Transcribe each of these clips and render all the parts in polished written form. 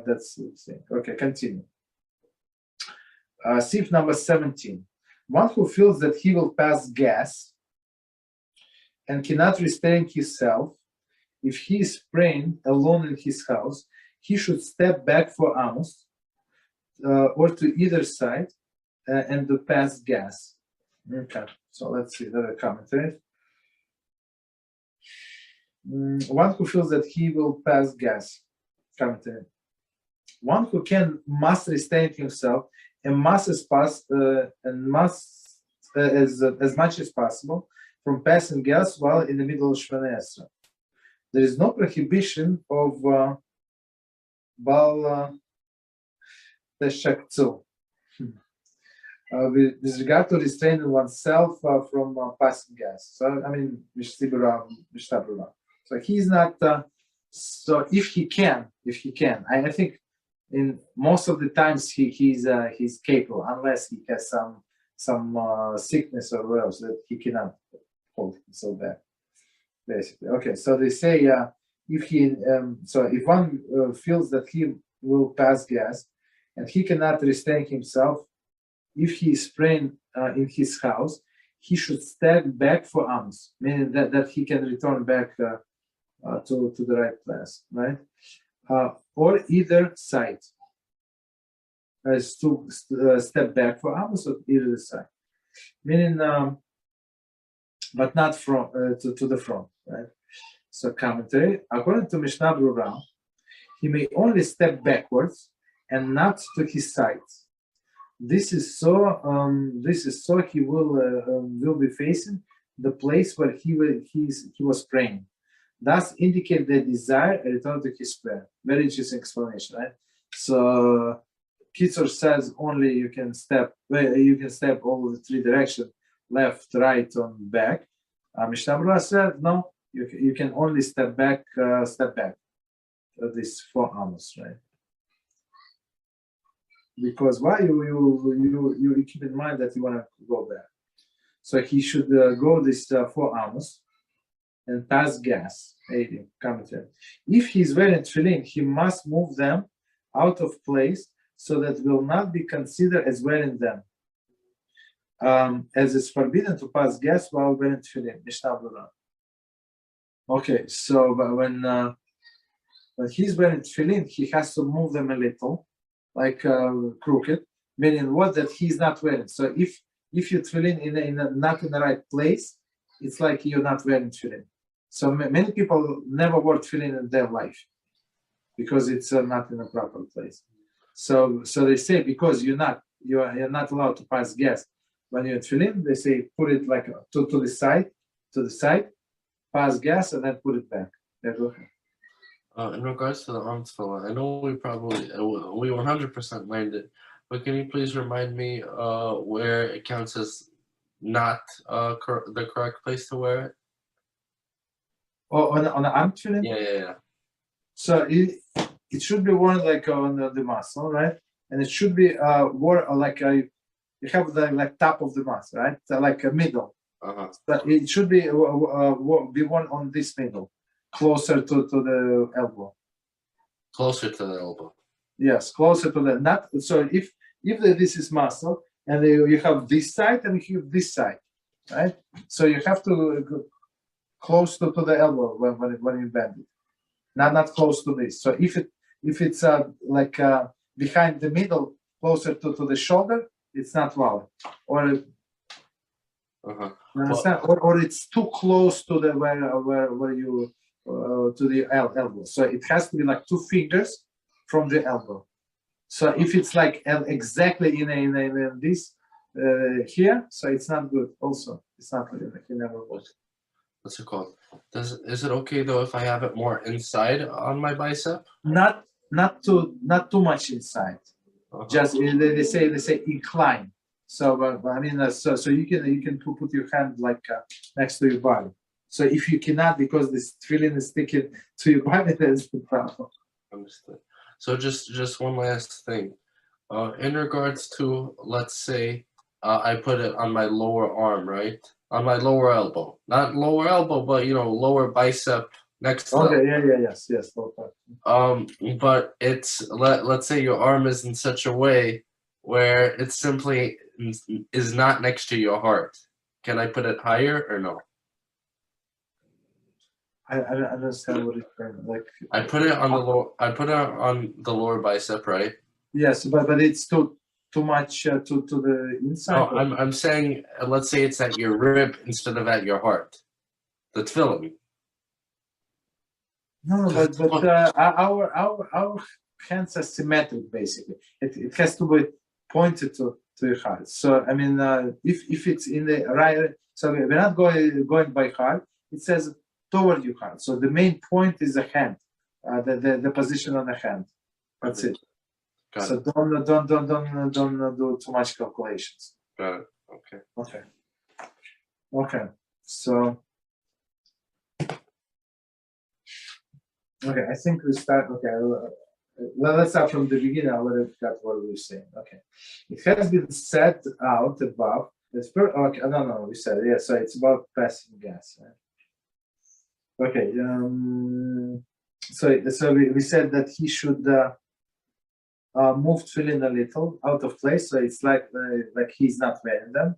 that's the thing. Okay, continue. Sif number 17. One who feels that he will pass gas and cannot restrain himself, if he is praying alone in his house, he should step back for alms or to either side and to pass gas. Okay, so let's see the commentary. One who feels that he will pass gas. Commentary. One who can must restrain himself and must as much as possible from passing gas while in the middle of Shemoneh Esrei. There is no prohibition of Bal Teshakzu with regard to restraining oneself from passing gas. So I mean, so he's not. So if he can, I think in most of the times he's capable, unless he has some sickness or whatever, so that he cannot hold himself back. Basically, okay. So they say if one feels that he will pass gas and he cannot restrain himself, if he is praying in his house, he should step back for alms, meaning that he can return back to the right place, right? Or either side, as to step back for alms or either side, meaning, but not from to the front, right? So commentary, according to Mishnah Berurah, he may only step backwards and not to his sides. This is so he will be facing the place where he was praying. Thus indicate the desire and return to his prayer. Very interesting explanation, right? So Kitzur says only you can step all the three directions, left, right, on back. Mishnah Berurah said no, you can only step back. This 4 alms, right? Because why you keep in mind that you want to go back. So he should go this 4 alms and pass gas. 80 commentary. If he is wearing tefillin, he must move them out of place so that will not be considered as wearing them. As it's forbidden to pass gas while wearing tefillin. Mishnah Berurah. Okay, so when he's wearing tefillin, he has to move them a little, like crooked, meaning what? That he's not wearing. So if you tefillin not in the right place, it's like you're not wearing tefillin. So many people never wore tefillin in their life because it's not in a proper place. So they say because you're not allowed to pass gas when you're in tefillin, they say put it like to the side, pass gas and then put it back. There you go. In regards to the alms fella, I know we 100% learned it, but can you please remind me where it counts as not the correct place to wear it? Oh, on the arm tefillin? Yeah. So it should be worn like on the mussar, right? And it should be worn like you have the like top of the mussar, right? So like a middle. But it should be worn on this middle, closer to the elbow. Closer to the elbow. Yes, closer to the not. So if this is mussar and you have this side and you have this side, right? So you have to go close to the elbow when you bend it, not close to this. So if it's like behind the middle, closer to the shoulder, it's not valid. Or you understand? Or it's too close to the where you to the elbow. So it has to be like 2 fingers from the elbow. So if it's like exactly in this here, so it's not good. Also, it's not good. It never works. What's it called? Is it okay though if I have it more inside on my bicep? Not too much inside. Just they say incline. So I mean, so you can put your hand like next to your body. So if you cannot, because this tefillin is sticking to your body, that's the problem. Understood. So just one last thing, in regards to, let's say I put it on my lower arm, right? On my lower elbow, not lower elbow, but lower bicep next Okay, level. yes, lower part. But it's let's say your arm is in such a way where it simply is not next to your heart. Can I put it higher or no? I don't understand what it's like. I put it on the lower. I put it on the lower bicep, right? Yes, but it's too much to the inside. No, I'm saying let's say it's at your rib instead of at your heart. The tefillin. No, but our hands are symmetric basically. It has to be pointed to your heart. So I mean, if it's in the right, so we're not going by heart. It says toward your heart. So the main point is the hand, the position on the hand. That's it. Got So it. don't do too much calculations. Got it. Okay. So. Okay, I think we start. Okay, let's start from the beginning. I already forgot what we were saying. Okay, it has been set out above. Okay, no, we said so. It's about passing gas. Right? Okay. So we said that he should move tefillin a little out of place, so it's like he's not wearing them.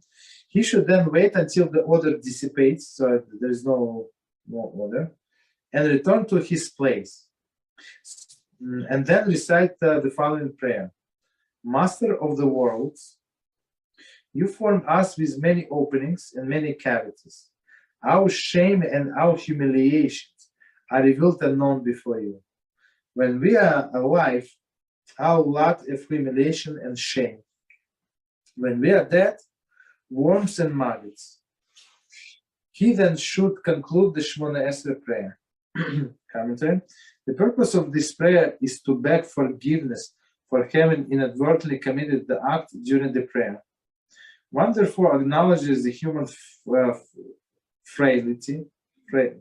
He should then wait until the odor dissipates, so there's no more odor, and return to his place, and then recite the following prayer: Master of the worlds, you formed us with many openings and many cavities. Our shame and our humiliations are revealed and known before you. When we are alive, our lot of humiliation and shame. When we are dead, worms and maggots. He then should conclude the Shemoneh Esrei prayer. Commentary. The purpose of this prayer is to beg forgiveness for having inadvertently committed the act during the prayer. One therefore acknowledges the human frailty, right,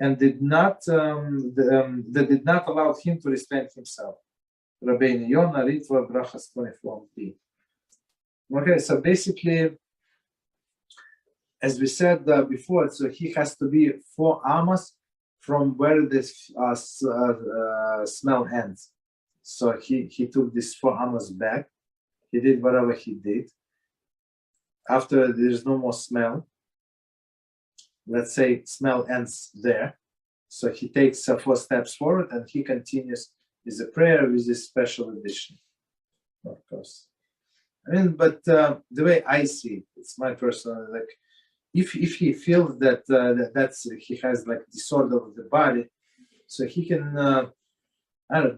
and did not that did not allow him to restrain himself. Rabbi Yonah, Ritva, Brachas 24b. Okay, so basically, as we said before, so he has to be 4 amas from where this smell ends. So he took this 4 amas back. He did whatever he did. After there's no more smell, let's say smell ends there. So he takes 4 steps forward and he continues with a prayer with this special edition, of course. I mean, but the way I see it, it's my personal, like, if he feels that he has like disorder of the body, so he can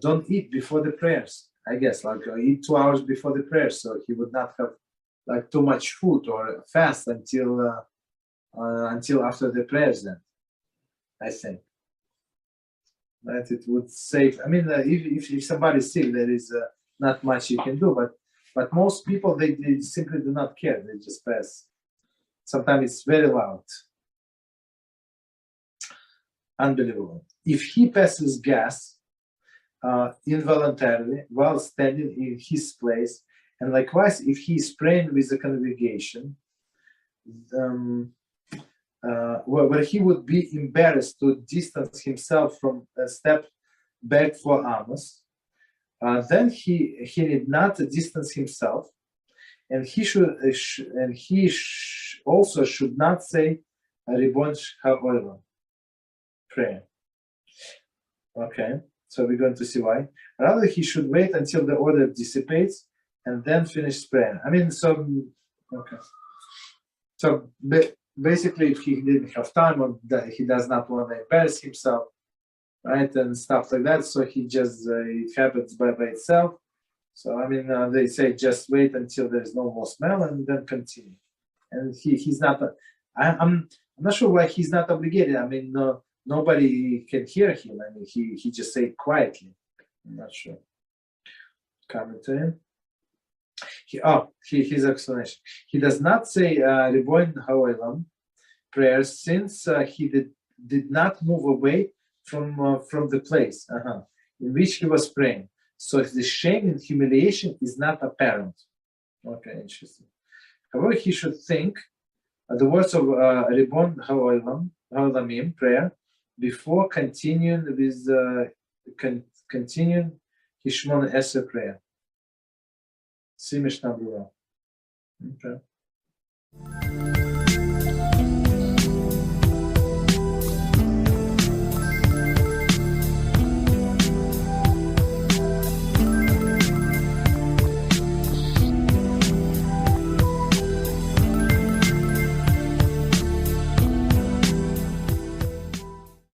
don't eat before the prayers. I guess like eat 2 hours before the prayers, so he would not have like too much food or fast until after the prayers. Then I think that it would save. I mean, if somebody's sick, there is not much you can do. But most people they simply do not care. They just pass. Sometimes it's very loud. Unbelievable. If he passes gas involuntarily while standing in his place, and likewise if he is praying with the congregation, where he would be embarrassed to distance himself from a step back 4 amas, then he need not distance himself. And he also should not say Ribon HaOlamim prayer. Okay, so we're going to see why. Rather, he should wait until the odor dissipates and then finish praying. I mean, so okay. So basically, if he didn't have time or that he does not want to embarrass himself, right, and stuff like that, so he just it happens by itself. So I mean, they say just wait until there is no more smell and then continue. And he's not. I'm not sure why he's not obligated. I mean, nobody can hear him. I mean, he just say it quietly. I'm not sure. Coming to him. His explanation. He does not say Ribon HaOlamim prayers since he did not move away from the place in which he was praying. So the shame and humiliation is not apparent. Okay, interesting. However, he should think the words of Ribon HaOlamim HaOlamim prayer before continuing with continuing his Shemoneh Esrei prayer. See Mishnah Berurah. Okay.